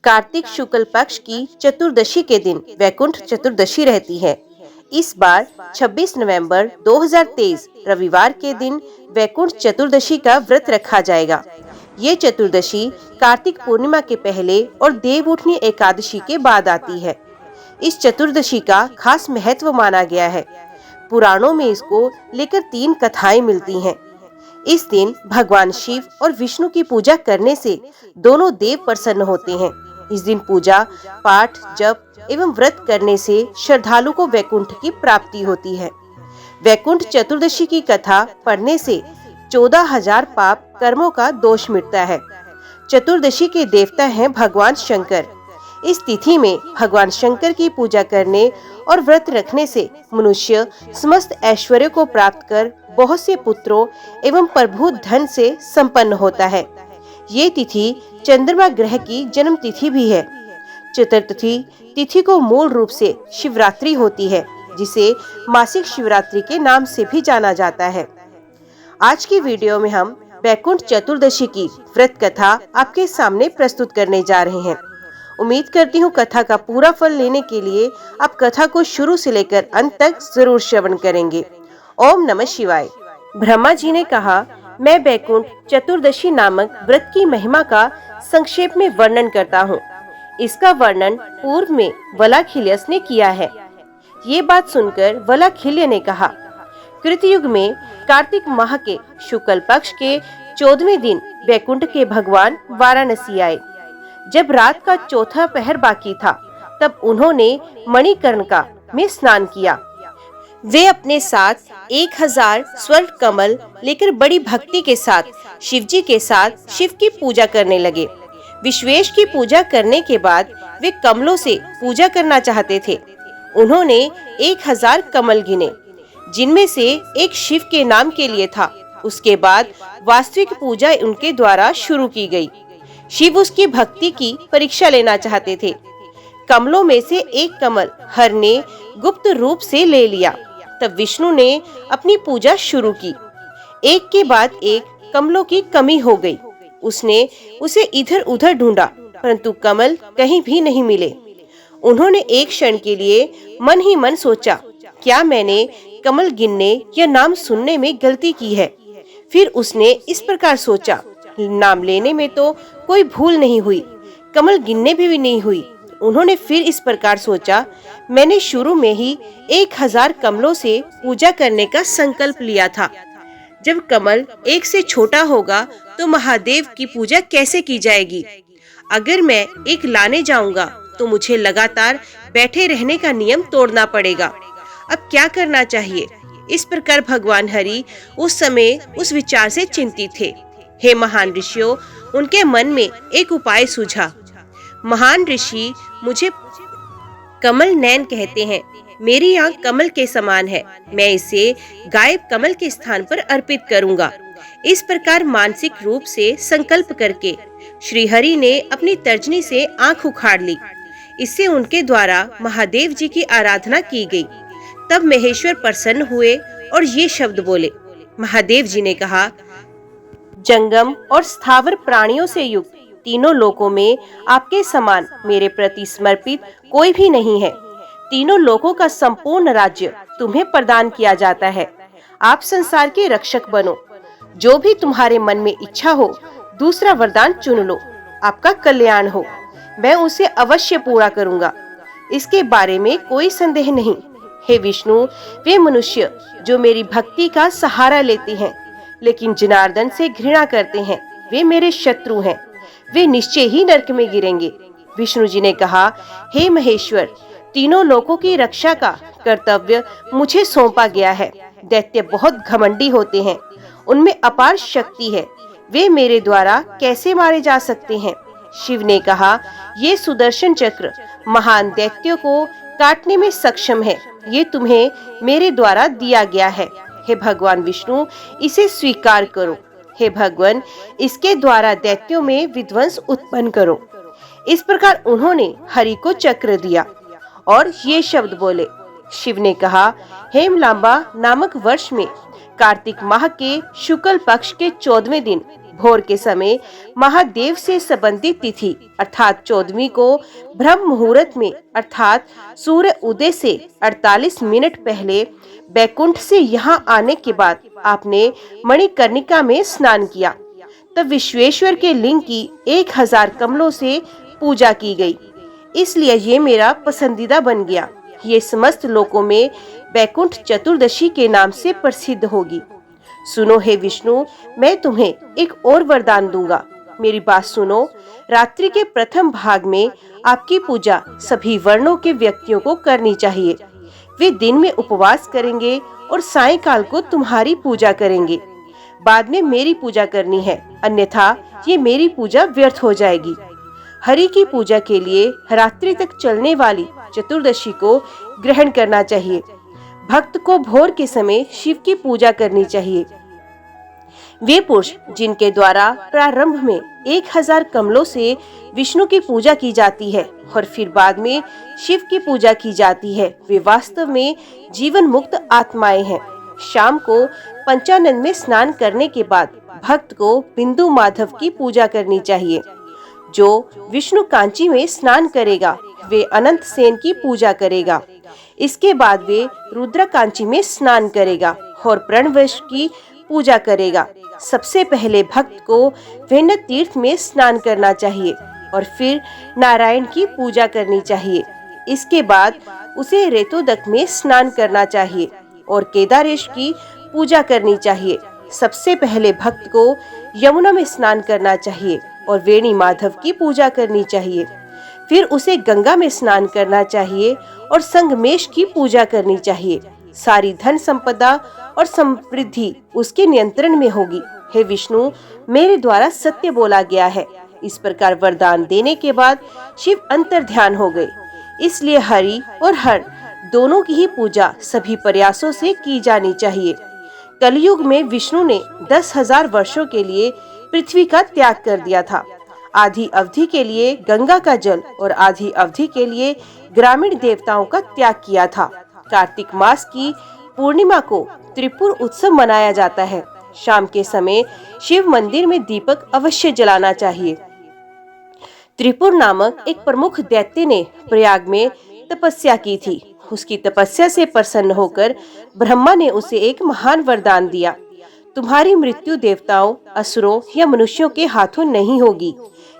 कार्तिक शुक्ल पक्ष की चतुर्दशी के दिन वैकुंठ चतुर्दशी रहती है। इस बार 26 नवंबर 2023 रविवार के दिन वैकुंठ चतुर्दशी का व्रत रखा जाएगा। ये चतुर्दशी कार्तिक पूर्णिमा के पहले और देवउठनी एकादशी के बाद आती है। इस चतुर्दशी का खास महत्व माना गया है। पुराणों में इसको लेकर 3 कथाएं मिलती हैं। इस दिन भगवान शिव और विष्णु की पूजा करने से दोनों देव प्रसन्न होते हैं। इस दिन पूजा पाठ जप एवं व्रत करने से श्रद्धालु को वैकुंठ की प्राप्ति होती है। वैकुंठ चतुर्दशी की कथा पढ़ने से 14,000 पाप कर्मों का दोष मिटता है। चतुर्दशी के देवता हैं भगवान शंकर। इस तिथि में भगवान शंकर की पूजा करने और व्रत रखने से मनुष्य समस्त ऐश्वर्य को प्राप्त कर बहुत से पुत्रों एवं प्रभु धन से संपन्न होता है। ये तिथि चंद्रमा ग्रह की जन्म तिथि भी है। चतुर्थी तिथि को मूल रूप से शिवरात्रि होती है, जिसे मासिक शिवरात्रि के नाम से भी जाना जाता है। आज की वीडियो में हम वैकुंठ चतुर्दशी की व्रत कथा आपके सामने प्रस्तुत करने जा रहे हैं। उम्मीद करती हूँ कथा का पूरा फल लेने के लिए आप कथा को शुरू से लेकर अंत तक जरूर श्रवण करेंगे। ओम नमः शिवाय। ब्रह्मा जी ने कहा, मैं वैकुंठ चतुर्दशी नामक व्रत की महिमा का संक्षेप में वर्णन करता हूँ। इसका वर्णन पूर्व में वलाखिल्यस ने किया है। ये बात सुनकर वलाखिल्य ने कहा, कृतयुग में कार्तिक माह के शुक्ल पक्ष के 14वें दिन वैकुंठ के भगवान वाराणसी आए। जब रात का चौथा पहर बाकी था, तब उन्होंने मणिकर्णिका में स्नान किया। वे अपने साथ 1000 स्वर्ण कमल लेकर बड़ी भक्ति के साथ शिवजी के साथ शिव की पूजा करने लगे। विश्वेश की पूजा करने के बाद वे कमलों से पूजा करना चाहते थे। उन्होंने 1000 कमल गिने, जिनमें से एक शिव के नाम के लिए था। उसके बाद वास्तविक पूजा उनके द्वारा शुरू की गई। शिव उसकी भक्ति की परीक्षा लेना चाहते थे। कमलों में से एक कमल हर ने गुप्त रूप से ले लिया। तब विष्णु ने अपनी पूजा शुरू की। एक के बाद एक कमलों की कमी हो गई। उसने उसे इधर उधर ढूंढा, परंतु कमल कहीं भी नहीं मिले। उन्होंने एक क्षण के लिए मन ही मन सोचा, क्या मैंने कमल गिनने या नाम सुनने में गलती की है? फिर उसने इस प्रकार सोचा, नाम लेने में तो कोई भूल नहीं हुई, कमल गिनने भी नहीं हुई। उन्होंने फिर इस प्रकार सोचा, मैंने शुरू में ही 1000 कमलों से पूजा करने का संकल्प लिया था। जब कमल एक से छोटा होगा तो महादेव की पूजा कैसे की जाएगी? अगर मैं एक लाने जाऊंगा तो मुझे लगातार बैठे रहने का नियम तोड़ना पड़ेगा। अब क्या करना चाहिए? इस प्रकार भगवान हरि उस समय उस विचार से चिंतित थे। हे महान ऋषियों, उनके मन में एक उपाय सूझा। महान ऋषि मुझे कमल नयन कहते हैं। मेरी आंख कमल के समान है। मैं इसे गायब कमल के स्थान पर अर्पित करूंगा। इस प्रकार मानसिक रूप से संकल्प करके श्री हरि ने अपनी तर्जनी से आंख उखाड़ ली। इससे उनके द्वारा महादेव जी की आराधना की गई। तब महेश्वर प्रसन्न हुए और ये शब्द बोले। महादेव जी ने कहा, जंगम और स्थावर प्राणियों से युक्त तीनों लोकों में आपके समान मेरे प्रति समर्पित कोई भी नहीं है। तीनों लोकों का संपूर्ण राज्य तुम्हें प्रदान किया जाता है। आप संसार के रक्षक बनो। जो भी तुम्हारे मन में इच्छा हो, दूसरा वरदान चुन लो। आपका कल्याण हो, मैं उसे अवश्य पूरा करूंगा। इसके बारे में कोई संदेह नहीं। हे विष्णु, वे मनुष्य जो मेरी भक्ति का सहारा लेते हैं लेकिन जनार्दन से घृणा करते हैं, वे मेरे शत्रु हैं। वे निश्चय ही नरक में गिरेंगे। विष्णु जी ने कहा, हे महेश्वर, तीनों लोकों की रक्षा का कर्तव्य मुझे सौंपा गया है। दैत्य बहुत घमंडी होते हैं, उनमें अपार शक्ति है। वे मेरे द्वारा कैसे मारे जा सकते हैं? शिव ने कहा, ये सुदर्शन चक्र महान दैत्यों को काटने में सक्षम है। ये तुम्हें मेरे द्वारा दिया गया है। हे भगवान विष्णु, इसे स्वीकार करो। हे भगवान, इसके द्वारा दैत्यों में विध्वंस उत्पन्न करो। इस प्रकार उन्होंने हरि को चक्र दिया और ये शब्द बोले। शिव ने कहा, हेमलांबा नामक वर्ष में कार्तिक माह के शुक्ल पक्ष के 14वें दिन भोर के समय महादेव से संबंधित तिथि अर्थात 14वीं को ब्रह्म मुहूर्त में अर्थात सूर्य उदय से 48 मिनट पहले बैकुंठ से यहाँ आने के बाद आपने मणिकर्णिका में स्नान किया। तब विश्वेश्वर के लिंग की 1000 कमलों से पूजा की गई, इसलिए ये मेरा पसंदीदा बन गया। ये समस्त लोकों में बैकुंठ चतुर्दशी के नाम से प्रसिद्ध होगी। सुनो हे विष्णु, मैं तुम्हें एक और वरदान दूंगा। मेरी बात सुनो। रात्रि के प्रथम भाग में आपकी पूजा सभी वर्णों के व्यक्तियों को करनी चाहिए। वे दिन में उपवास करेंगे और सायंकाल को तुम्हारी पूजा करेंगे। बाद में मेरी पूजा करनी है, अन्यथा ये मेरी पूजा व्यर्थ हो जाएगी। हरि की पूजा के लिए रात्रि तक चलने वाली चतुर्दशी को ग्रहण करना चाहिए। भक्त को भोर के समय शिव की पूजा करनी चाहिए। वे पुरुष जिनके द्वारा प्रारंभ में 1000 कमलों से विष्णु की पूजा की जाती है और फिर बाद में शिव की पूजा की जाती है, वे वास्तव में जीवन मुक्त आत्माएं हैं। शाम को पंचानन में स्नान करने के बाद भक्त को बिंदु माधव की पूजा करनी चाहिए। जो विष्णु कांची में स्नान करेगा वे अनंत सेन की पूजा करेगा। इसके बाद वे रुद्र कांची में स्नान करेगा और प्रणवश की पूजा करेगा। सबसे पहले भक्त को वेन्नत तीर्थ में स्नान करना चाहिए और फिर नारायण की पूजा करनी चाहिए। इसके बाद उसे रेतोदक में स्नान करना चाहिए और केदारेश की पूजा करनी चाहिए। सबसे पहले भक्त को यमुना में स्नान करना चाहिए और वेणी माधव की पूजा करनी चाहिए। फिर उसे गंगा में स्नान करना चाहिए और संगमेश की पूजा करनी चाहिए। सारी धन संपदा और समृद्धि उसके नियंत्रण में होगी। हे विष्णु, मेरे द्वारा सत्य बोला गया है। इस प्रकार वरदान देने के बाद शिव अंतर ध्यान हो गए। इसलिए हरि और हर दोनों की ही पूजा सभी प्रयासों से की जानी चाहिए। कलयुग में विष्णु ने 10,000 वर्षों के लिए पृथ्वी का त्याग कर दिया था। आधी अवधि के लिए गंगा का जल और आधी अवधि के लिए ग्रामीण देवताओं का त्याग किया था। कार्तिक मास की पूर्णिमा को त्रिपुर उत्सव मनाया जाता है। शाम के समय शिव मंदिर में दीपक अवश्य जलाना चाहिए। त्रिपुर नामक एक प्रमुख दैत्य ने प्रयाग में तपस्या की थी। उसकी तपस्या से प्रसन्न होकर ब्रह्मा ने उसे एक महान वरदान दिया। तुम्हारी मृत्यु देवताओं, असुरों या मनुष्यों के हाथों नहीं होगी।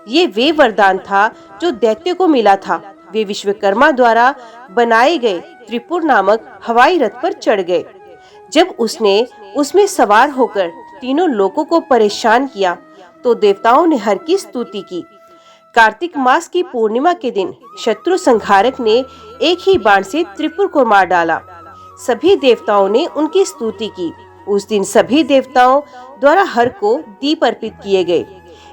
ये वे वरदान था जो दैत्य को मिला था। वे विश्वकर्मा द्वारा बनाए गए त्रिपुर नामक हवाई रथ पर चढ़ गए। जब उसने उसमें सवार होकर तीनों लोगों को परेशान किया तो देवताओं ने हर की स्तुति की। कार्तिक मास की पूर्णिमा के दिन शत्रु संहारक ने एक ही बाण से त्रिपुर को मार डाला। सभी देवताओं ने उनकी स्तुति की। उस दिन सभी देवताओं द्वारा हर को दीप अर्पित किए गए।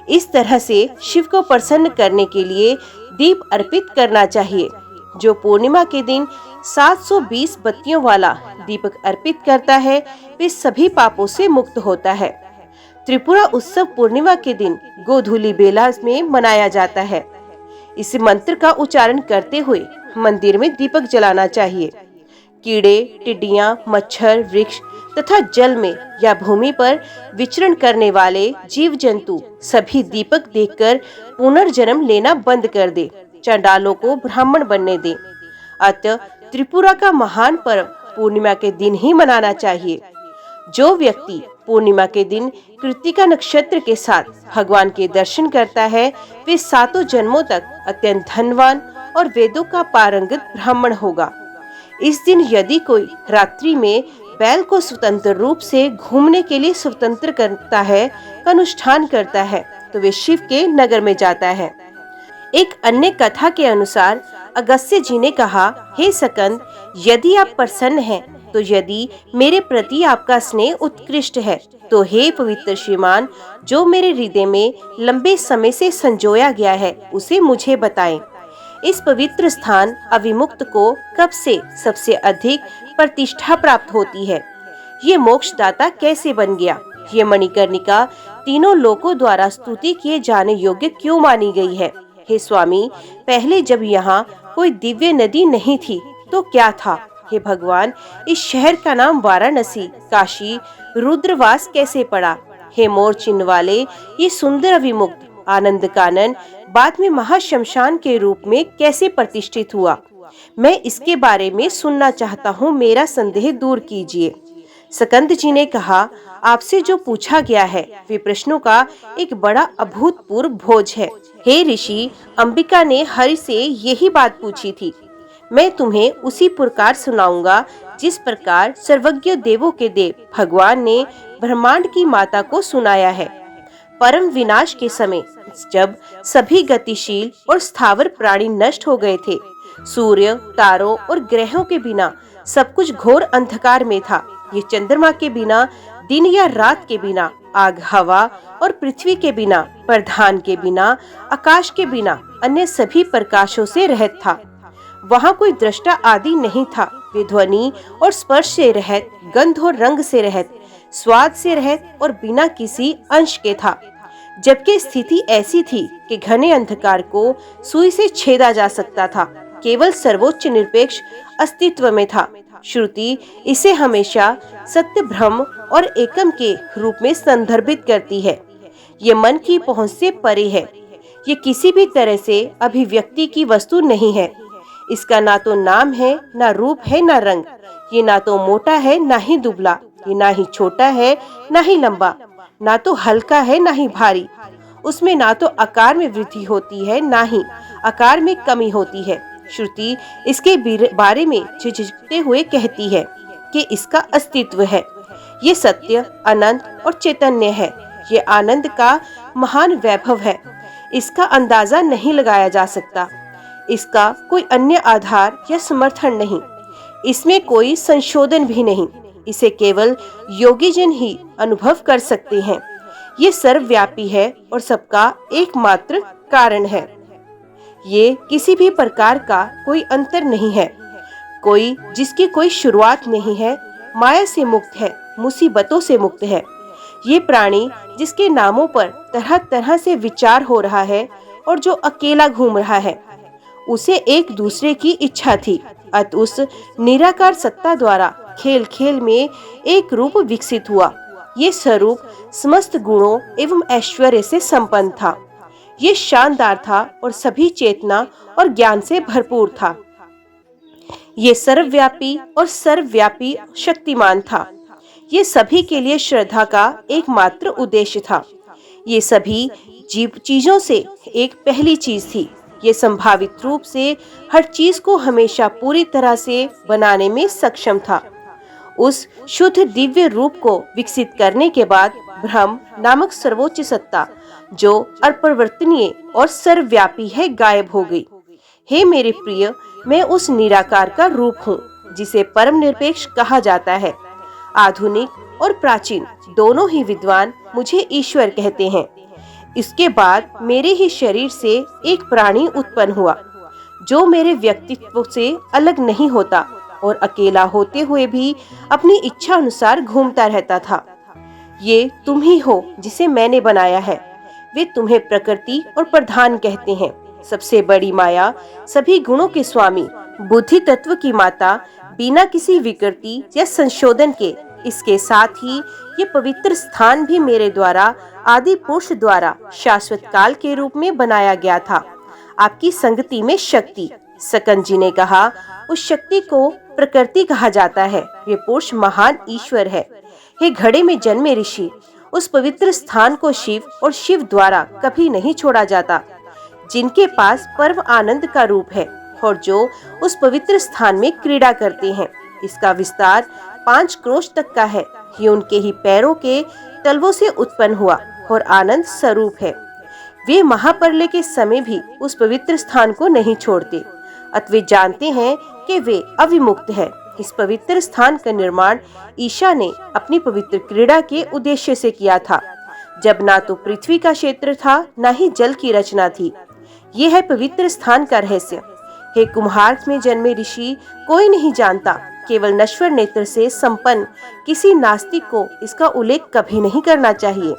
इस तरह से शिव को प्रसन्न करने के लिए दीप अर्पित करना चाहिए। जो पूर्णिमा के दिन 720 बत्तियों वाला दीपक अर्पित करता है वे सभी पापों से मुक्त होता है। त्रिपुरा उत्सव पूर्णिमा के दिन गोधूली बेला में मनाया जाता है। इस मंत्र का उच्चारण करते हुए मंदिर में दीपक जलाना चाहिए। कीड़े, टिड्डियां, मच्छर, वृक्ष तथा जल में या भूमि पर विचरण करने वाले जीव जंतु सभी दीपक देखकर पुनर्जन्म लेना बंद कर दे, चंडालों को ब्राह्मण बनने दे। अतः त्रिपुरा का महान पर्व पूर्णिमा के दिन ही मनाना चाहिए। जो व्यक्ति पूर्णिमा के दिन कृत्तिका नक्षत्र के साथ भगवान के दर्शन करता है वे 7 जन्मों तक अत्यंत धनवान और वेदों का पारंगत ब्राह्मण होगा। इस दिन यदि कोई रात्रि में बैल को स्वतंत्र रूप से घूमने के लिए स्वतंत्र करता है, अनुष्ठान करता है तो वे शिव के नगर में जाता है। एक अन्य कथा के अनुसार अगस्त्य जी ने कहा, हे सकंद, यदि आप प्रसन्न हैं तो यदि मेरे प्रति आपका स्नेह उत्कृष्ट है तो हे पवित्र श्रीमान, जो मेरे हृदय में लंबे समय से संजोया गया है उसे मुझे बताएं। इस पवित्र स्थान अविमुक्त को कब से सबसे अधिक प्रतिष्ठा प्राप्त होती है? ये मोक्षदाता कैसे बन गया? ये मणिकर्णिका तीनों लोकों द्वारा स्तुति किए जाने योग्य क्यों मानी गई है? हे स्वामी, पहले जब यहाँ कोई दिव्य नदी नहीं थी तो क्या था? हे भगवान, इस शहर का नाम वाराणसी, काशी, रुद्रवास कैसे पड़ा? हेमोर चिन्ह वाले ये सुंदर अविमुक्त आनंद कानन बाद में महाशमशान के रूप में कैसे प्रतिष्ठित हुआ, मैं इसके बारे में सुनना चाहता हूँ, मेरा संदेह दूर कीजिए। सकंद जी ने कहा, आपसे जो पूछा गया है वे प्रश्नों का एक बड़ा अभूतपूर्व भोज है। हे ऋषि, अंबिका ने हरि से यही बात पूछी थी। मैं तुम्हें उसी प्रकार सुनाऊंगा जिस प्रकार सर्वज्ञ देवों के देव भगवान ने ब्रह्मांड की माता को सुनाया है। परम विनाश के समय जब सभी गतिशील और स्थावर प्राणी नष्ट हो गए थे, सूर्य, तारों और ग्रहों के बिना सब कुछ घोर अंधकार में था। ये चंद्रमा के बिना, दिन या रात के बिना, आग, हवा और पृथ्वी के बिना, प्रधान के बिना, आकाश के बिना, अन्य सभी प्रकाशों से रहित था। वहाँ कोई दृष्टा आदि नहीं था। वे ध्वनि और स्पर्श से रहित, गंध और रंग से रहित, स्वाद से रहित और बिना किसी अंश के था। जबकि स्थिति ऐसी थी कि घने अंधकार को सुई से छेदा जा सकता था। केवल सर्वोच्च निरपेक्ष अस्तित्व में था। श्रुति इसे हमेशा सत्य, ब्रह्म और एकम के रूप में संदर्भित करती है। ये मन की पहुंच से परे है। ये किसी भी तरह से अभिव्यक्ति की वस्तु नहीं है। इसका ना तो नाम है, ना रूप है, ना रंग। ये ना तो मोटा है, ना ही दुबला। ये ना ही छोटा है, ना ही लंबा। ना तो हल्का है, ना ही भारी। उसमें ना तो आकार में वृद्धि होती है, ना ही आकार में कमी होती है। श्रुति इसके बारे में झिझकते हुए कहती है कि इसका अस्तित्व है। ये सत्य, अनंत और चैतन्य है। ये आनंद का महान वैभव है। इसका अंदाजा नहीं लगाया जा सकता। इसका कोई अन्य आधार या समर्थन नहीं। इसमें कोई संशोधन भी नहीं। इसे केवल योगी जन ही अनुभव कर सकते हैं। ये सर्वव्यापी है और सबका एकमात्र कारण है। ये किसी भी प्रकार का कोई अंतर नहीं है, कोई जिसकी कोई शुरुआत नहीं है, माया से मुक्त है, मुसीबतों से मुक्त है। ये प्राणी जिसके नामों पर तरह तरह से विचार हो रहा है और जो अकेला घूम रहा है, उसे एक दूसरे की इच्छा थी। अत उस निराकार सत्ता द्वारा खेल खेल में एक रूप विकसित हुआ। ये स्वरूप समस्त गुणों एवं ऐश्वर्य से संपन्न था। ये शानदार था और सभी चेतना और ज्ञान से भरपूर था। ये सर्वव्यापी और सर्वव्यापी शक्तिमान था। ये सभी के लिए श्रद्धा का एकमात्र उद्देश्य था। ये सभी जीव चीजों से एक पहली चीज थी। ये संभावित रूप से हर चीज को हमेशा पूरी तरह से बनाने में सक्षम था। उस शुद्ध दिव्य रूप को विकसित करने के बाद ब्रह्म नामक सर्वोच्च सत्ता, जो अपरिवर्तनीय और सर्वव्यापी है, गायब हो गई। हे मेरे प्रिय, मैं उस निराकार का रूप हूँ जिसे परम निरपेक्ष कहा जाता है। आधुनिक और प्राचीन दोनों ही विद्वान मुझे ईश्वर कहते हैं। इसके बाद मेरे ही शरीर से एक प्राणी उत्पन्न हुआ जो मेरे व्यक्तित्व से अलग नहीं होता और अकेला होते हुए भी अपनी इच्छा अनुसार घूमता रहता था। ये तुम ही हो जिसे मैंने बनाया है। वे तुम्हें प्रकृति और प्रधान कहते हैं। सबसे बड़ी माया, सभी गुणों के स्वामी, बुद्धि तत्व की माता, बिना किसी विकृति या संशोधन के। इसके साथ ही ये पवित्र स्थान भी मेरे द्वारा, आदि पुरुष द्वारा शाश्वत काल के रूप में बनाया गया था। आपकी संगति में शक्ति, सकंद जी ने कहा, उस शक्ति को प्रकृति कहा जाता है। ये पुरुष महान ईश्वर है। हे घड़े में जन्मे ऋषि, उस पवित्र स्थान को शिव और शिव द्वारा कभी नहीं छोड़ा जाता, जिनके पास परम आनंद का रूप है और जो उस पवित्र स्थान में क्रीड़ा करते हैं। इसका विस्तार 5 क्रोश तक का है। ये उनके ही पैरों के तलवों से उत्पन्न हुआ और आनंद स्वरूप है। वे महाप्रलय के समय भी उस पवित्र स्थान को नहीं छोड़ते। अत वे जानते हैं कि वे अविमुक्त है। इस पवित्र स्थान का निर्माण ईशा ने अपनी पवित्र क्रीड़ा के उद्देश्य से किया था, जब ना तो पृथ्वी का क्षेत्र था, ना ही जल की रचना थी। ये है पवित्र स्थान का रहस्य। हे कुम्हार में जन्मे ऋषि, कोई नहीं जानता। केवल नश्वर नेत्र से संपन्न किसी नास्तिक को इसका उल्लेख कभी नहीं करना चाहिए।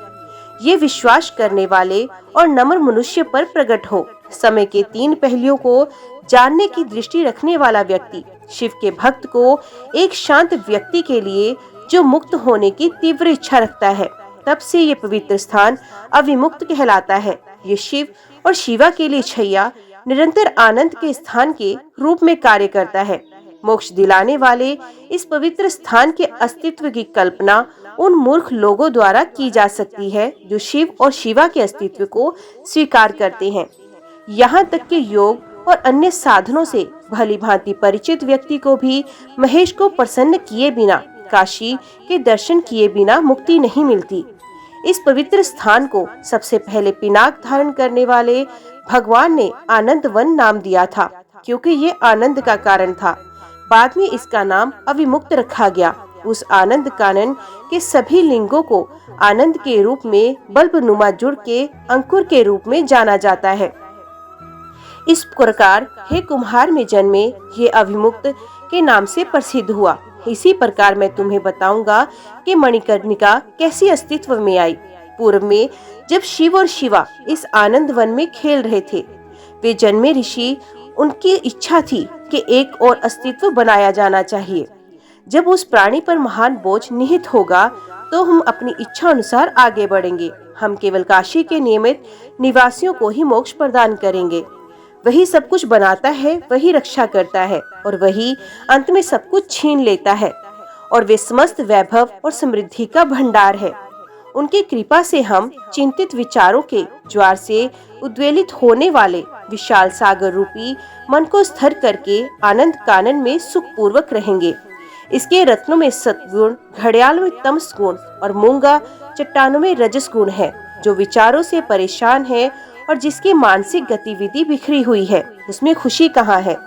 ये विश्वास करने वाले और नम्र मनुष्य पर प्रकट हो। समय के 3 पहलुओं को जानने की दृष्टि रखने वाला व्यक्ति शिव के भक्त को एक शांत व्यक्ति के लिए जो मुक्त होने की तीव्र इच्छा रखता है तब से ये पवित्र स्थान अविमुक्त कहलाता है। ये शिव और शिवा के लिए छैया निरंतर आनंद के स्थान के रूप में कार्य करता है। मोक्ष दिलाने वाले इस पवित्र स्थान के अस्तित्व की कल्पना उन मूर्ख लोगों द्वारा की जा सकती है जो शिव और शिवा के अस्तित्व को स्वीकार करते हैं। यहाँ तक कि योग और अन्य साधनों से भली भांति परिचित व्यक्ति को भी महेश को प्रसन्न किए बिना, काशी के दर्शन किए बिना मुक्ति नहीं मिलती। इस पवित्र स्थान को सबसे पहले पिनाक धारण करने वाले भगवान ने आनंद वन नाम दिया था, क्योंकि ये आनंद का कारण था। बाद में इसका नाम अविमुक्त रखा गया। उस आनंद कानन के सभी लिंगों को आनंद के रूप में बल्बनुमा जुड़ के अंकुर के रूप में जाना जाता है। इस प्रकार हे कुम्हार में जन्मे ये अविमुक्त के नाम से प्रसिद्ध हुआ। इसी प्रकार मैं तुम्हें बताऊंगा कि मणिकर्णिका कैसी अस्तित्व में आई। पूर्व में जब शिव और शिवा इस आनंद वन में खेल रहे थे, वे जन्मे ऋषि, उनकी इच्छा थी कि एक और अस्तित्व बनाया जाना चाहिए। जब उस प्राणी पर महान बोझ निहित होगा तो हम अपनी इच्छा अनुसार आगे बढ़ेंगे। हम केवल काशी के नियमित निवासियों को ही मोक्ष प्रदान करेंगे। वही सब कुछ बनाता है, वही रक्षा करता है और वही अंत में सब कुछ छीन लेता है, और वे समस्त वैभव और समृद्धि का भंडार है। उनकी कृपा से हम चिंतित विचारों के ज्वार से उद्वेलित होने वाले विशाल सागर रूपी मन को स्थिर करके आनंद कानन में सुख पूर्वक रहेंगे। इसके रत्नों में सत्गुण, घड़ियाल में तमस गुण और मूंगा चट्टानों में रजस गुण है। जो विचारों से परेशान है और जिसकी मानसिक गतिविधि बिखरी हुई है, उसमें खुशी कहाँ है।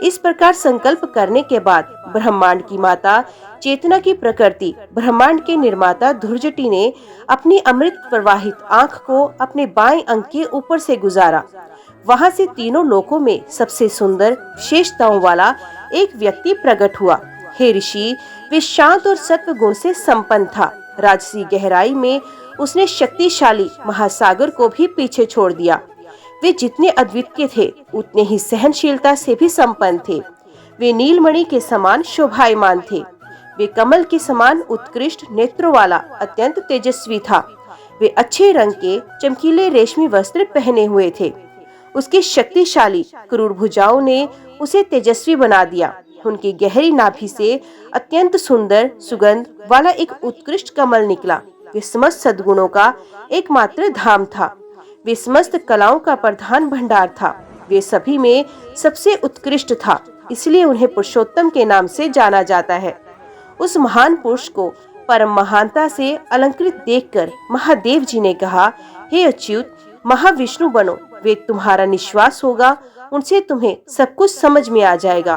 इस प्रकार संकल्प करने के बाद ब्रह्मांड की माता चेतना की प्रकृति, ब्रह्मांड के निर्माता धुर्जटी ने अपनी अमृत प्रवाहित आंख को अपने बाएं अंग के ऊपर से गुजारा। वहां से तीनों लोकों में सबसे सुंदर विशेषताओं वाला एक व्यक्ति प्रकट हुआ। हे ऋषि, वे शांत और सत्व गुण से संपन्न था। राजसी गहराई में उसने शक्तिशाली महासागर को भी पीछे छोड़ दिया। वे जितने अद्वितीय थे उतने ही सहनशीलता से भी संपन्न थे। वे नीलमणि के समान शोभायमान थे। वे कमल के समान उत्कृष्ट नेत्रों वाला अत्यंत तेजस्वी था। वे अच्छे रंग के चमकीले रेशमी वस्त्र पहने हुए थे। उसकी शक्तिशाली क्रूर भुजाओं ने उसे तेजस्वी बना दिया। उनकी गहरी नाभि से अत्यंत सुंदर सुगंध वाला एक उत्कृष्ट कमल निकला। वे समस्त सद्गुणों का एकमात्र धाम था। वे समस्त कलाओं का प्रधान भंडार था। वे सभी में सबसे उत्कृष्ट था, इसलिए उन्हें पुरुषोत्तम के नाम से जाना जाता है। उस महान पुरुष को परम महानता से अलंकृत देखकर महादेव जी ने कहा, हे अच्युत, महाविष्णु बनो। वे तुम्हारा निश्वास होगा, उनसे तुम्हें सब कुछ समझ में आ जाएगा।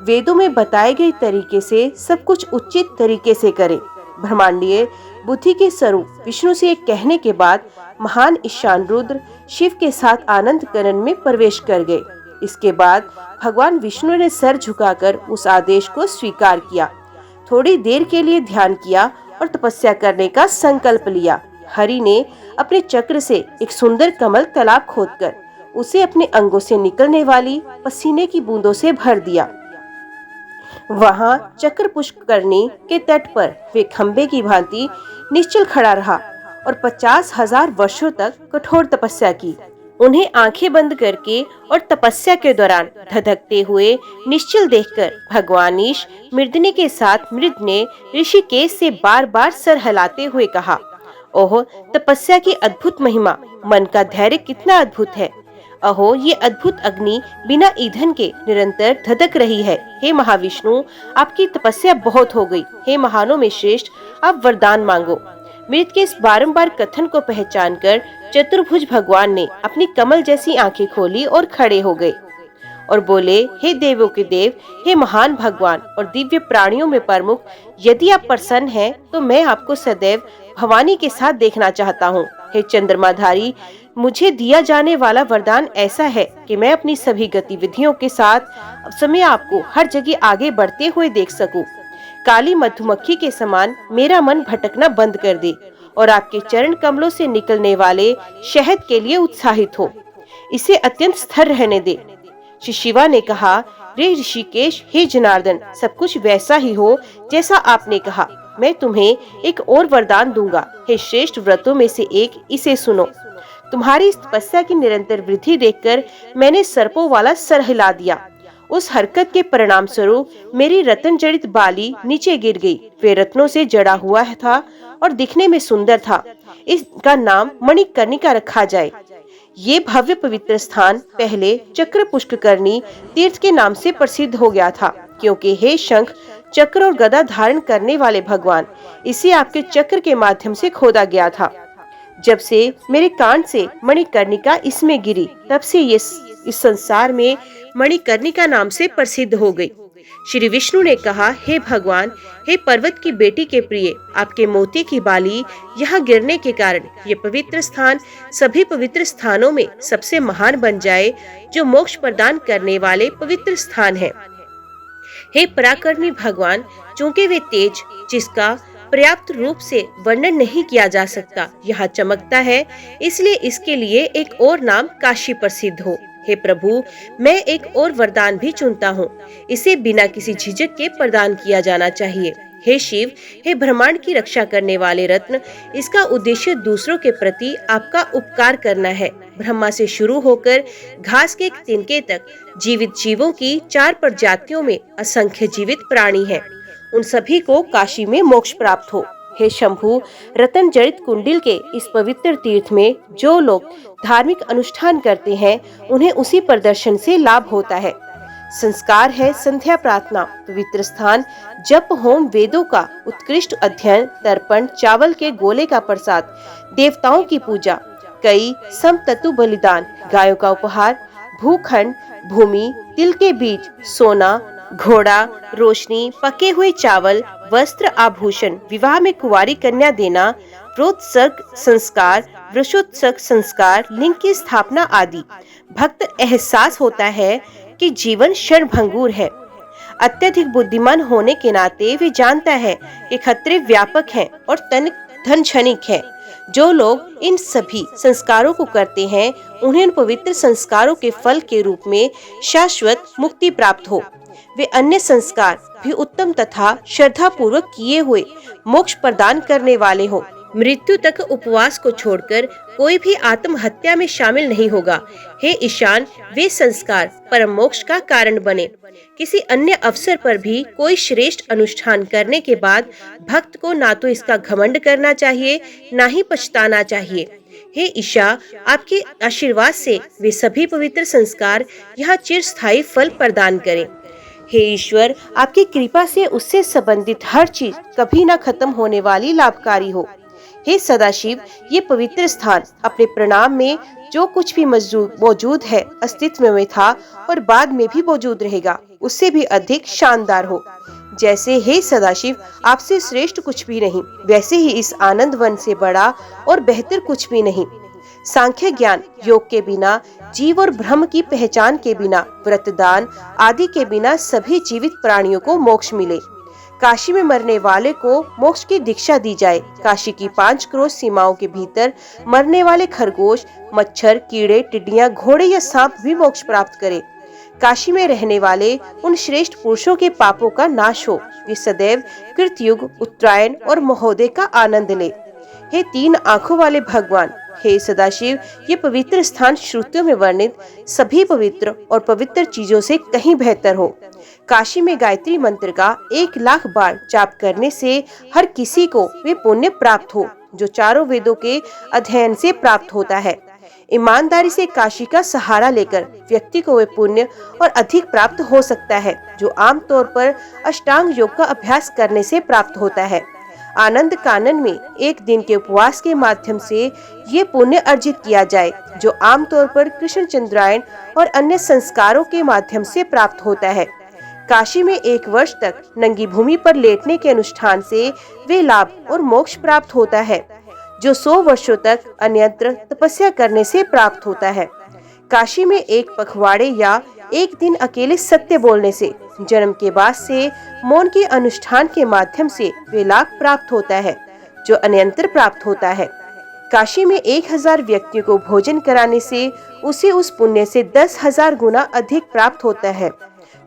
वेदों में बताए गए तरीके से सब कुछ उचित तरीके से करें। ब्रह्मांडीय बुद्धि के स्वरूप विष्णु से कहने के बाद महान ईशान रुद्र शिव के साथ आनंद कानन में प्रवेश कर गए। इसके बाद भगवान विष्णु ने सर झुकाकर उस आदेश को स्वीकार किया। थोड़ी देर के लिए ध्यान किया और तपस्या करने का संकल्प लिया। हरि ने अपने चक्र से एक सुंदर कमल तालाब खोदकर उसे अपने अंगों से निकलने वाली पसीने की बूंदों से भर दिया। वहां चक्र पुष्करणी के तट पर वे खंबे की भांति निश्चल खड़ा रहा और 50,000 वर्षों तक कठोर तपस्या की। उन्हें आंखें बंद करके और तपस्या के दौरान धधकते हुए निश्चल देखकर भगवान ईश मृदनी के साथ मृद ने ऋषिकेश से बार बार सर हिलाते हुए कहा, ओह, तपस्या की अद्भुत महिमा, मन का धैर्य कितना अद्भुत है। अहो, ये अद्भुत अग्नि बिना ईंधन के निरंतर धधक रही है। हे महाविष्णु, आपकी तपस्या बहुत हो गई। हे महानों में श्रेष्ठ, आप वरदान मांगो। मृत के इस बारंबार कथन को पहचानकर चतुर्भुज भगवान ने अपनी कमल जैसी आंखें खोली और खड़े हो गए और बोले, हे देवों के देव, हे महान भगवान और दिव्य प्राणियों में प्रमुख, यदि आप प्रसन्न हैं तो मैं आपको सदैव भवानी के साथ देखना चाहता हूँ। हे चंद्रमाधारी, मुझे दिया जाने वाला वरदान ऐसा है कि मैं अपनी सभी गतिविधियों के साथ समय आपको हर जगह आगे बढ़ते हुए देख सकूं। काली मधुमक्खी के समान मेरा मन भटकना बंद कर दे और आपके चरण कमलों से निकलने वाले शहद के लिए उत्साहित हो। इसे अत्यंत स्थिर रहने दे। श्री शिवा ने कहा, रे ऋषिकेश, हे जनार्दन, सब कुछ वैसा ही हो जैसा आपने कहा। मैं तुम्हें एक और वरदान दूंगा। हे श्रेष्ठ व्रतों में से एक, इसे सुनो। तुम्हारी इस तपस्या की निरंतर वृद्धि देखकर मैंने सर्पों वाला सर हिला दिया। उस हरकत के परिणाम स्वरूप मेरी रत्न जड़ित बाली नीचे गिर गई। वे रत्नों से जड़ा हुआ था और दिखने में सुंदर था। इसका नाम मणिकर्णिका रखा जाए। ये भव्य पवित्र स्थान पहले चक्र पुष्करणी तीर्थ के नाम से प्रसिद्ध हो गया था, क्योंकि हे शंख, चक्र और गदा धारण करने वाले भगवान, इसे आपके चक्र के माध्यम से खोदा गया था। जब से मेरे कान से मणिकर्णिका इसमें गिरी, तब से ये इस संसार में मणिकर्णिका नाम से प्रसिद्ध हो गई। श्री विष्णु ने कहा, हे भगवान, हे पर्वत की बेटी के प्रिय, आपके मोती की बाली यहाँ गिरने के कारण ये पवित्र स्थान सभी पवित्र स्थानों में सबसे महान बन जाए, जो मोक्ष प्रदान करने वाले पवित्र स्थान है। हे पराक्रमी भगवान, चूंकि वे तेज जिसका पर्याप्त रूप से वर्णन नहीं किया जा सकता यहाँ चमकता है, इसलिए इसके लिए एक और नाम काशी प्रसिद्ध हो। हे प्रभु, मैं एक और वरदान भी चुनता हूँ। इसे बिना किसी झिझक के प्रदान किया जाना चाहिए। हे शिव, हे ब्रह्मांड की रक्षा करने वाले रत्न, इसका उद्देश्य दूसरों के प्रति आपका उपकार करना है। ब्रह्मा से शुरू होकर घास के एक तिनके तक जीवित जीवों की 4 प्रजातियों में असंख्य जीवित प्राणी हैं। उन सभी को काशी में मोक्ष प्राप्त हो। हे शंभु, रतन जड़ित कुंडिल के इस पवित्र तीर्थ में जो लोग धार्मिक अनुष्ठान करते हैं, उन्हें उसी प्रदर्शन से लाभ होता है। संस्कार है संध्या प्रार्थना, पवित्र स्थान, जप, होम, वेदों का उत्कृष्ट अध्ययन, तर्पण, चावल के गोले का प्रसाद, देवताओं की पूजा, कई समततु बलिदान, गायों का उपहार, भूखंड, भूमि, तिल के बीज, सोना, घोड़ा, रोशनी, पके हुए चावल, वस्त्र, आभूषण, विवाह में कुंवारी कन्या देना, प्रोत्सर्ग संस्कार, वृषोत्सर्ग संस्कार, लिंग की स्थापना आदि। भक्त एहसास होता है कि जीवन क्षणभंगुर है। अत्यधिक बुद्धिमान होने के नाते वे जानता है कि खतरे व्यापक हैं और धन क्षणिक है। जो लोग इन सभी संस्कारों को करते हैं, उन्हें उन पवित्र संस्कारों के फल के रूप में शाश्वत मुक्ति प्राप्त हो। वे अन्य संस्कार भी उत्तम तथा श्रद्धा पूर्वक किए हुए मोक्ष प्रदान करने वाले हो। मृत्यु तक उपवास को छोड़कर कोई भी आत्महत्या में शामिल नहीं होगा। हे ईशान, वे संस्कार परम मोक्ष का कारण बने। किसी अन्य अवसर पर भी कोई श्रेष्ठ अनुष्ठान करने के बाद भक्त को ना तो इसका घमंड करना चाहिए, ना ही पछताना चाहिए। हे ईशा, आपके आशीर्वाद से वे सभी पवित्र संस्कार यहाँ चिरस्थायी फल प्रदान करें। हे ईश्वर, आपकी कृपा से उससे संबंधित हर चीज कभी न खत्म होने वाली लाभकारी हो। हे सदाशिव, ये पवित्र स्थान अपने प्रणाम में जो कुछ भी मौजूद है, अस्तित्व में था और बाद में भी मौजूद रहेगा, उससे भी अधिक शानदार हो। जैसे हे सदाशिव आपसे श्रेष्ठ कुछ भी नहीं, वैसे ही इस आनंद वन से बड़ा और बेहतर कुछ भी नहीं। सांख्य ज्ञान योग के बिना, जीव और ब्रह्म की पहचान के बिना, व्रतदान आदि के बिना सभी जीवित प्राणियों को मोक्ष मिले। काशी में मरने वाले को मोक्ष की दीक्षा दी जाए। काशी की 5 क्रोश सीमाओं के भीतर मरने वाले खरगोश, मच्छर, कीड़े, टिड्डियां, घोड़े या सांप भी मोक्ष प्राप्त करे। काशी में रहने वाले उन श्रेष्ठ पुरुषों के पापों का नाश हो। वे सदैव कृतयुग, उत्तरायण और महोदय का आनंद ले। हे 3 आंखों वाले भगवान, हे सदाशिव, ये पवित्र स्थान श्रुतियों में वर्णित सभी पवित्र और पवित्र चीजों से कहीं बेहतर हो। काशी में गायत्री मंत्र का 1,00,000 बार जाप करने से हर किसी को वे पुण्य प्राप्त हो, जो चारों वेदों के अध्ययन से प्राप्त होता है। ईमानदारी से काशी का सहारा लेकर व्यक्ति को वे पुण्य और अधिक प्राप्त हो सकता है, जो आमतौर पर अष्टांग योग का अभ्यास करने से प्राप्त होता है। आनंद कानन में एक दिन के उपवास के माध्यम से ये पुण्य अर्जित किया जाए, जो आमतौर पर कृष्ण चंद्रायन और अन्य संस्कारों के माध्यम से प्राप्त होता है। काशी में 1 वर्ष तक नंगी भूमि पर लेटने के अनुष्ठान से वे लाभ और मोक्ष प्राप्त होता है, जो 100 वर्षों तक अन्यत्र तपस्या करने से प्राप्त होता है। काशी में 1 पखवाड़े या 1 दिन अकेले सत्य बोलने से, जन्म के बाद से मौन के अनुष्ठान के माध्यम से वे लाभ प्राप्त होता है, जो अन्यंतर प्राप्त होता है। काशी में 1000 व्यक्तियों को भोजन कराने से उसे उस पुण्य से 10,000 गुना अधिक प्राप्त होता है,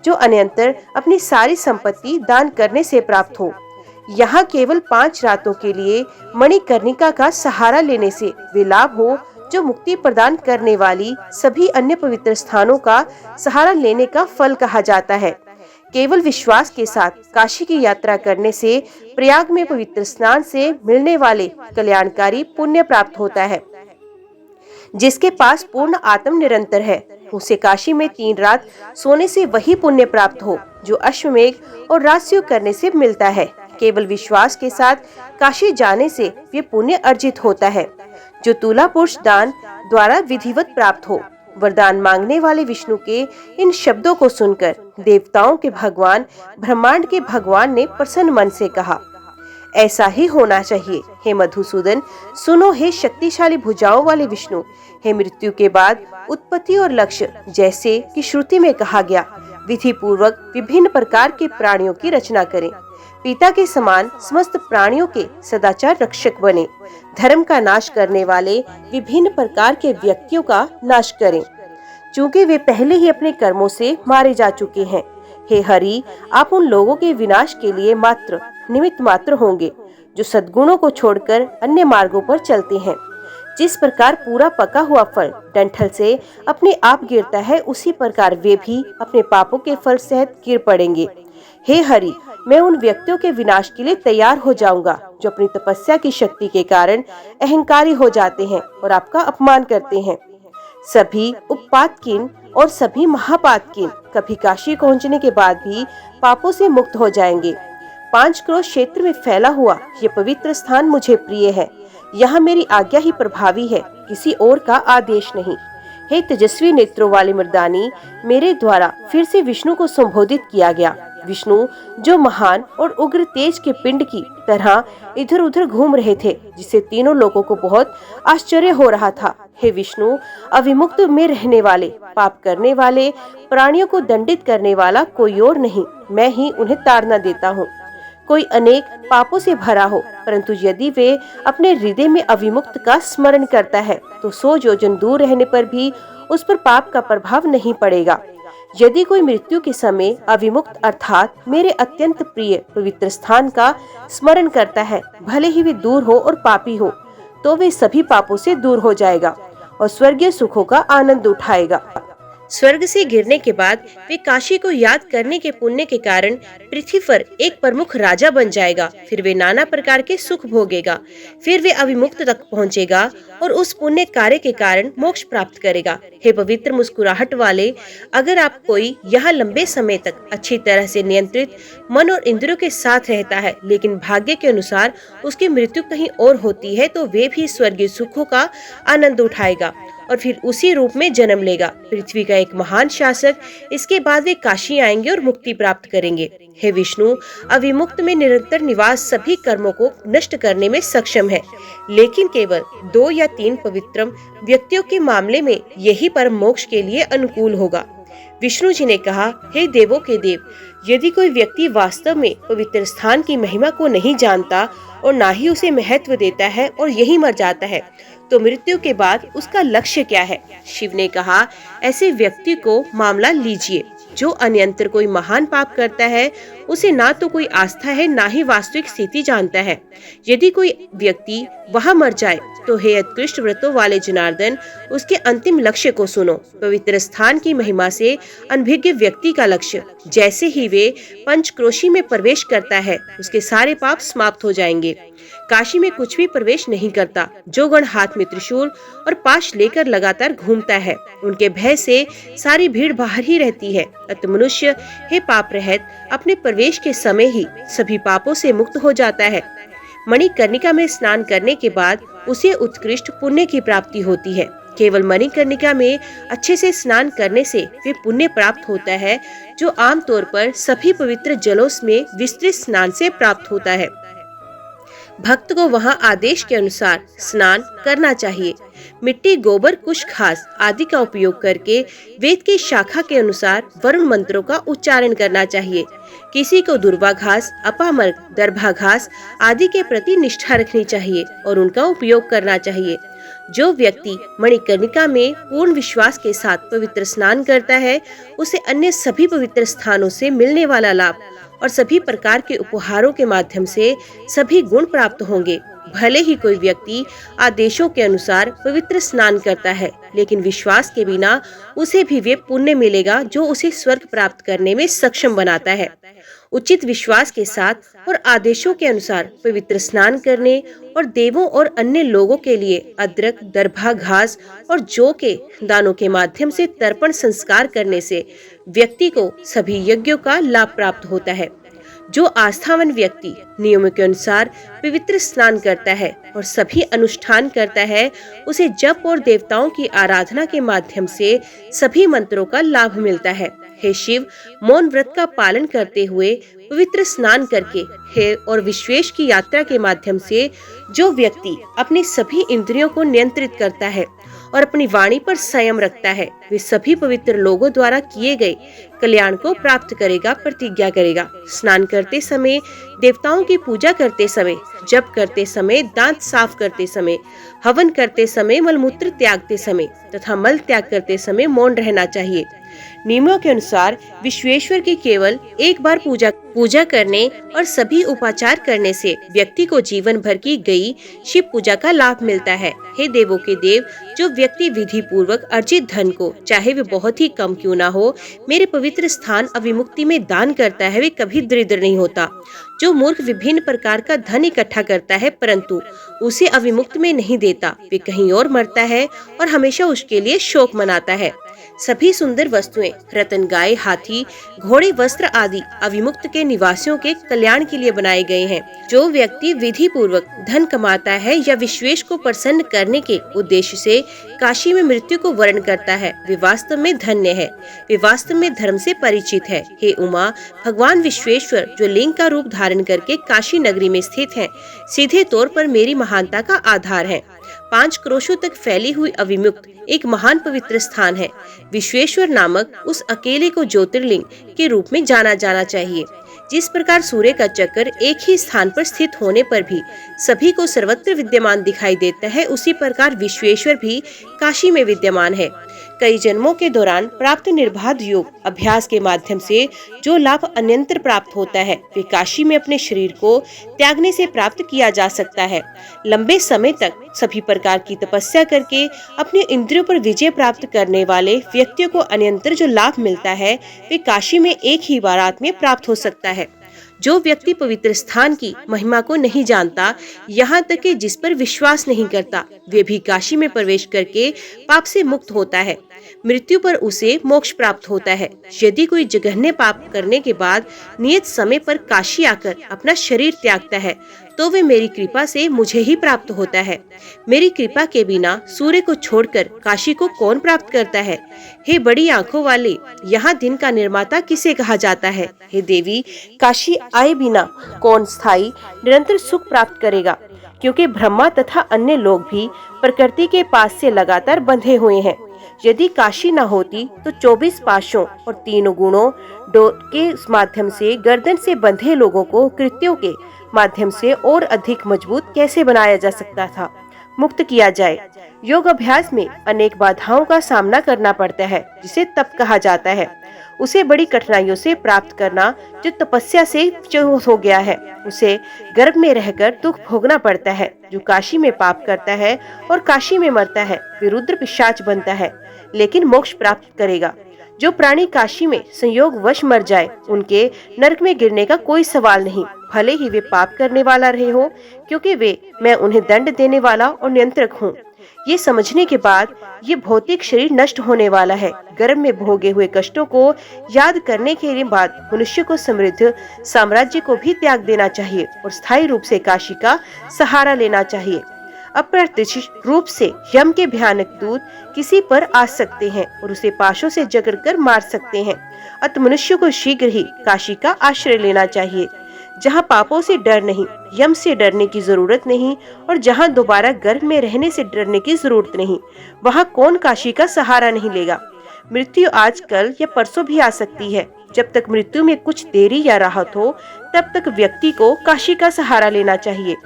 जो अन्यंतर अपनी सारी संपत्ति दान करने से प्राप्त हो। यहाँ केवल 5 रातों के लिए मणिकर्णिका का सहारा लेने से वे लाभ हो जो मुक्ति प्रदान करने वाली सभी अन्य पवित्र स्थानों का सहारा लेने का फल कहा जाता है। केवल विश्वास के साथ काशी की यात्रा करने से प्रयाग में पवित्र स्नान से मिलने वाले कल्याणकारी पुण्य प्राप्त होता है। जिसके पास पूर्ण आत्म निरंतर है, उसे काशी में 3 रात सोने से वही पुण्य प्राप्त हो जो अश्वमेघ और राजसूय करने से मिलता है। केवल विश्वास के साथ काशी जाने से ये पुण्य अर्जित होता है जो तुला पुरुष दान द्वारा विधिवत प्राप्त हो। वरदान मांगने वाले विष्णु के इन शब्दों को सुनकर देवताओं के भगवान, ब्रह्मांड के भगवान ने प्रसन्न मन से कहा, ऐसा ही होना चाहिए। हे मधुसूदन, सुनो हे शक्तिशाली भुजाओं वाले विष्णु, हे मृत्यु के बाद उत्पत्ति और लक्ष्य जैसे कि श्रुति में कहा गया, विधि पूर्वक विभिन्न प्रकार के प्राणियों की रचना करें। पिता के समान समस्त प्राणियों के सदाचार रक्षक बने। धर्म का नाश करने वाले विभिन्न प्रकार के व्यक्तियों का नाश करें, चूँकि वे पहले ही अपने कर्मों से मारे जा चुके हैं। हे हरि, आप उन लोगों के विनाश के लिए मात्र निमित्त मात्र होंगे जो सद्गुणों को छोड़कर अन्य मार्गों पर चलते हैं। जिस प्रकार पूरा पका हुआ फल डंठल से अपने आप गिरता है, उसी प्रकार वे भी अपने पापों के फल सहित गिर पड़ेंगे। हे हरि, मैं उन व्यक्तियों के विनाश के लिए तैयार हो जाऊंगा जो अपनी तपस्या की शक्ति के कारण अहंकारी हो जाते हैं और आपका अपमान करते हैं। सभी उपपातकीन और सभी महापातकीन कभी काशी पहुंचने के बाद भी पापों से मुक्त हो जाएंगे। 5 करोड़ क्षेत्र में फैला हुआ ये पवित्र स्थान मुझे प्रिय है। यहाँ मेरी आज्ञा ही प्रभावी है, किसी और का आदेश नहीं। हे तेजस्वी नेत्रों वाले मर्दानी, मेरे द्वारा फिर से विष्णु को संबोधित किया गया। विष्णु जो महान और उग्र तेज के पिंड की तरह इधर उधर घूम रहे थे, जिससे तीनों लोगों को बहुत आश्चर्य हो रहा था। हे विष्णु, अविमुक्त में रहने वाले, पाप करने वाले प्राणियों को दंडित करने वाला कोई और नहीं, मैं ही उन्हें ताड़ना देता हूँ। कोई अनेक पापों से भरा हो, परंतु यदि वे अपने हृदय में अविमुक्त का स्मरण करता है तो 100 योजन दूर रहने पर भी उस पर पाप का प्रभाव नहीं पड़ेगा। यदि कोई मृत्यु के समय अविमुक्त अर्थात मेरे अत्यंत प्रिय पवित्र स्थान का स्मरण करता है, भले ही वे दूर हो और पापी हो, तो वे सभी पापों से दूर हो जाएगा और स्वर्गीय सुखों का आनंद उठाएगा। स्वर्ग से गिरने के बाद वे काशी को याद करने के पुण्य के कारण पृथ्वी पर एक प्रमुख राजा बन जाएगा। फिर वे नाना प्रकार के सुख भोगेगा। फिर वे अविमुक्त तक पहुंचेगा और उस पुण्य कार्य के कारण मोक्ष प्राप्त करेगा। हे पवित्र मुस्कुराहट वाले, अगर आप कोई यहाँ लंबे समय तक अच्छी तरह से नियंत्रित मन और इंद्रियों के साथ रहता है, लेकिन भाग्य के अनुसार उसकी मृत्यु कहीं और होती है, तो वे भी स्वर्गीय सुखों का आनंद उठाएगा और फिर उसी रूप में जन्म लेगा। पृथ्वी का एक महान शासक, इसके बाद वे काशी आएंगे और मुक्ति प्राप्त करेंगे। हे विष्णु, अविमुक्त में निरंतर निवास सभी कर्मों को नष्ट करने में सक्षम है, लेकिन केवल 2 या 3 पवित्र व्यक्तियों के मामले में यही परम मोक्ष के लिए अनुकूल होगा। विष्णु जी ने कहा, हे देवों के देव, यदि कोई व्यक्ति वास्तव में पवित्र स्थान की महिमा को नहीं जानता और ना ही उसे महत्व देता है और यही मर जाता है, तो मृत्यु के बाद उसका लक्ष्य क्या है? शिव ने कहा, ऐसे व्यक्ति को मामला लीजिए जो अन्यंतर कोई महान पाप करता है, उसे ना तो कोई आस्था है, ना ही वास्तविक स्थिति जानता है। यदि कोई व्यक्ति वहां मर जाए तो हे उत्कृष्ट व्रतों वाले जनार्दन, उसके अंतिम लक्ष्य को सुनो। पवित्र स्थान की महिमा से अनभिज्ञ व्यक्ति का लक्ष्य, जैसे ही वे पंचक्रोशी में प्रवेश करता है, उसके सारे पाप समाप्त हो जाएंगे। काशी में कुछ भी प्रवेश नहीं करता। जो गण हाथ में त्रिशूल और पाश लेकर लगातार घूमता है, उनके भय से सारी भीड़ बाहर ही रहती है। अत मनुष्य हे पाप रहित अपने प्रवेश के समय ही सभी पापों से मुक्त हो जाता है। मणिकर्णिका में स्नान करने के बाद उसे उत्कृष्ट पुण्य की प्राप्ति होती है। केवल मणिकर्णिका में अच्छे से स्नान करने से वे पुण्य प्राप्त होता है, जो आमतौर पर सभी पवित्र जलों में विस्तृत स्नान से प्राप्त होता है। भक्त को वहां आदेश के अनुसार स्नान करना चाहिए। मिट्टी, गोबर, कुश घास आदि का उपयोग करके वेद की शाखा के अनुसार वरुण मंत्रों का उच्चारण करना चाहिए। किसी को दुर्वा घास, अपामर्क, दर्भा घास आदि के प्रति निष्ठा रखनी चाहिए और उनका उपयोग करना चाहिए। जो व्यक्ति मणिकर्णिका में पूर्ण विश्वास के साथ पवित्र स्नान करता है, उसे अन्य सभी पवित्र स्थानों से मिलने वाला लाभ और सभी प्रकार के उपहारों के माध्यम से सभी गुण प्राप्त होंगे। भले ही कोई व्यक्ति आदेशों के अनुसार पवित्र स्नान करता है, लेकिन विश्वास के बिना उसे भी वे पुण्य मिलेगा जो उसे स्वर्ग प्राप्त करने में सक्षम बनाता है। उचित विश्वास के साथ और आदेशों के अनुसार पवित्र स्नान करने और देवों और अन्य लोगों के लिए अदरक, दरभा, घास और जौ के दानों के माध्यम से तर्पण संस्कार करने से व्यक्ति को सभी यज्ञों का लाभ प्राप्त होता है। जो आस्थावान व्यक्ति नियमों के अनुसार पवित्र स्नान करता है और सभी अनुष्ठान करता है, उसे जप और देवताओं की आराधना के माध्यम से सभी मंत्रों का लाभ मिलता है। हे शिव, मौन व्रत का पालन करते हुए पवित्र स्नान करके हे और विश्वेश की यात्रा के माध्यम से जो व्यक्ति अपनी सभी इंद्रियों को नियंत्रित करता है और अपनी वाणी पर संयम रखता है, वे सभी पवित्र लोगों द्वारा किए गए कल्याण को प्राप्त करेगा, प्रतिज्ञा करेगा। स्नान करते समय, देवताओं की पूजा करते समय, जप करते समय, दांत साफ करते समय, हवन करते समय, मलमूत्र त्यागते समय तथा मल त्याग करते समय मौन रहना चाहिए। नियमों के अनुसार विश्वेश्वर की केवल एक बार पूजा करने और सभी उपाचार करने से व्यक्ति को जीवन भर की गई शिव पूजा का लाभ मिलता है। हे देवों के देव, जो व्यक्ति विधि पूर्वक अर्जित धन को, चाहे वे बहुत ही कम क्यों ना हो, मेरे पवित्र स्थान अविमुक्ति में दान करता है, वे कभी दरिद्र नहीं होता। जो मूर्ख विभिन्न प्रकार का धन इकट्ठा करता है परंतु उसे अविमुक्त में नहीं देता, वे कहीं और मरता है और हमेशा उसके लिए शोक मनाता है। सभी सुंदर वस्तुएं, रतन, गाय, हाथी, घोड़े, वस्त्र आदि अविमुक्त के निवासियों के कल्याण के लिए बनाए गए हैं। जो व्यक्ति विधि पूर्वक धन कमाता है या विश्वेश को प्रसन्न करने के उद्देश्य से काशी में मृत्यु को वर्ण करता है, वे वास्तव में धन्य है, वे वास्तव में धर्म से परिचित है। हे उमा, भगवान विश्वेश्वर जो लिंग का रूप धारण करके काशी नगरी में स्थित है, सीधे तौर पर मेरी महानता का आधार है। 5 क्रोशों तक फैली हुई अविमुक्त एक महान पवित्र स्थान है। विश्वेश्वर नामक उस अकेले को ज्योतिर्लिंग के रूप में जाना जाना चाहिए। जिस प्रकार सूर्य का चक्कर एक ही स्थान पर स्थित होने पर भी सभी को सर्वत्र विद्यमान दिखाई देता है, उसी प्रकार विश्वेश्वर भी काशी में विद्यमान है। कई जन्मों के दौरान प्राप्त निर्बाध योग अभ्यास के माध्यम से जो लाभ अन्यंतर प्राप्त होता है, वे काशी में अपने शरीर को त्यागने से प्राप्त किया जा सकता है। लंबे समय तक सभी प्रकार की तपस्या करके अपने इंद्रियों पर विजय प्राप्त करने वाले व्यक्तियों को अन्यंतर जो लाभ मिलता है, वे काशी में एक ही बारात में प्राप्त हो सकता है। जो व्यक्ति पवित्र स्थान की महिमा को नहीं जानता, यहाँ तक कि जिस पर विश्वास नहीं करता, वे भी काशी में प्रवेश करके पाप से मुक्त होता है। मृत्यु पर उसे मोक्ष प्राप्त होता है। यदि कोई जघन्य पाप करने के बाद नियत समय पर काशी आकर अपना शरीर त्यागता है, तो वे मेरी कृपा से मुझे ही प्राप्त होता है। मेरी कृपा के बिना सूर्य को छोड़कर काशी को कौन प्राप्त करता है? हे बड़ी आंखों वाले, यहाँ दिन का निर्माता किसे कहा जाता है? हे देवी, काशी आए बिना कौन स्थायी निरंतर सुख प्राप्त करेगा? क्योंकि ब्रह्मा तथा अन्य लोग भी प्रकृति के पास से लगातार बंधे हुए हैं। यदि काशी न होती तो 24 पाशों और 3 गुणों के माध्यम से गर्दन से बंधे लोगों को कृत्यों के माध्यम से और अधिक मजबूत कैसे बनाया जा सकता था, मुक्त किया जाए। योग अभ्यास में अनेक बाधाओं का सामना करना पड़ता है, जिसे तप कहा जाता है। उसे बड़ी कठिनाइयों से प्राप्त करना जो तपस्या से हो गया है, उसे गर्भ में रहकर दुख भोगना पड़ता है। जो काशी में पाप करता है और काशी में मरता है, वे रुद्र पिशाच बनता है, लेकिन मोक्ष प्राप्त करेगा। जो प्राणी काशी में संयोग वश मर जाए, उनके नरक में गिरने का कोई सवाल नहीं, भले ही वे पाप करने वाला रहे हो, क्योंकि मैं उन्हें दंड देने वाला और नियंत्रक हूँ। ये समझने के बाद ये भौतिक शरीर नष्ट होने वाला है। गर्भ में भोगे हुए कष्टों को याद करने के बाद मनुष्य को समृद्ध साम्राज्य को भी त्याग देना चाहिए और स्थायी रूप से काशी का सहारा लेना चाहिए। अप्रत्याशित रूप से यम के भयानक दूत किसी पर आ सकते हैं और उसे पाशों से जकड़कर मार सकते हैं। अतः मनुष्य को शीघ्र ही काशी का आश्रय लेना चाहिए, जहाँ पापों से डर नहीं, यम से डरने की जरूरत नहीं और जहाँ दोबारा गर्भ में रहने से डरने की जरूरत नहीं, वहाँ कौन काशी का सहारा नहीं लेगा। मृत्यु आज, कल या परसों भी आ सकती है। जब तक मृत्यु में कुछ देरी या राहत हो, तब तक व्यक्ति को काशी का सहारा लेना चाहिए।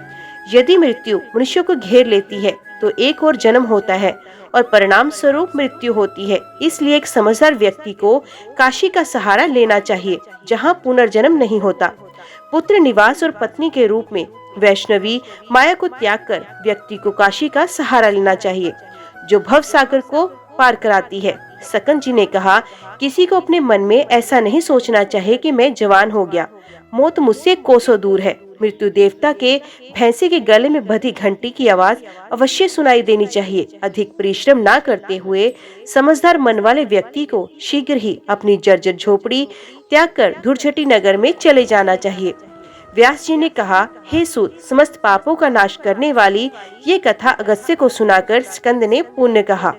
यदि मृत्यु मनुष्य को घेर लेती है तो एक और जन्म होता है और परिणाम स्वरूप मृत्यु होती है। इसलिए एक समझदार व्यक्ति को काशी का सहारा लेना चाहिए, जहाँ पुनर्जन्म नहीं होता। पुत्र निवास और पत्नी के रूप में वैष्णवी माया को त्याग कर व्यक्ति को काशी का सहारा लेना चाहिए, जो भव सागर को पार कराती है। सकन जी ने कहा, किसी को अपने मन में ऐसा नहीं सोचना चाहिए कि मैं जवान हो गया, मौत मुझसे कोसों दूर है। मृत्यु देवता के भैंसे के गले में बधी घंटी की आवाज अवश्य सुनाई देनी चाहिए। अधिक परिश्रम ना करते हुए समझदार मन वाले व्यक्ति को शीघ्र ही अपनी जर्जर झोपड़ी त्याग कर धुरझटी नगर में चले जाना चाहिए। व्यास जी ने कहा, हे सूत, समस्त पापों का नाश करने वाली ये कथा अगस्त्य को सुनाकर स्कंद ने पुण्य कहा।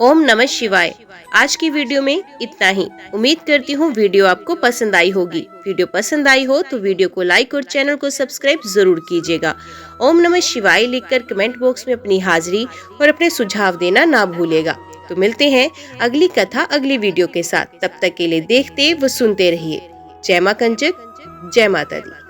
ओम नमः शिवाय। आज की वीडियो में इतना ही। उम्मीद करती हूँ वीडियो आपको पसंद आई होगी। वीडियो पसंद आई हो तो वीडियो को लाइक और चैनल को सब्सक्राइब जरूर कीजिएगा। ओम नमः शिवाय लिखकर कमेंट बॉक्स में अपनी हाजिरी और अपने सुझाव देना ना भूलेगा। तो मिलते हैं अगली कथा अगली वीडियो के साथ। तब तक के लिए देखते व सुनते रहिए। जय मां कंचक, जय माता दी।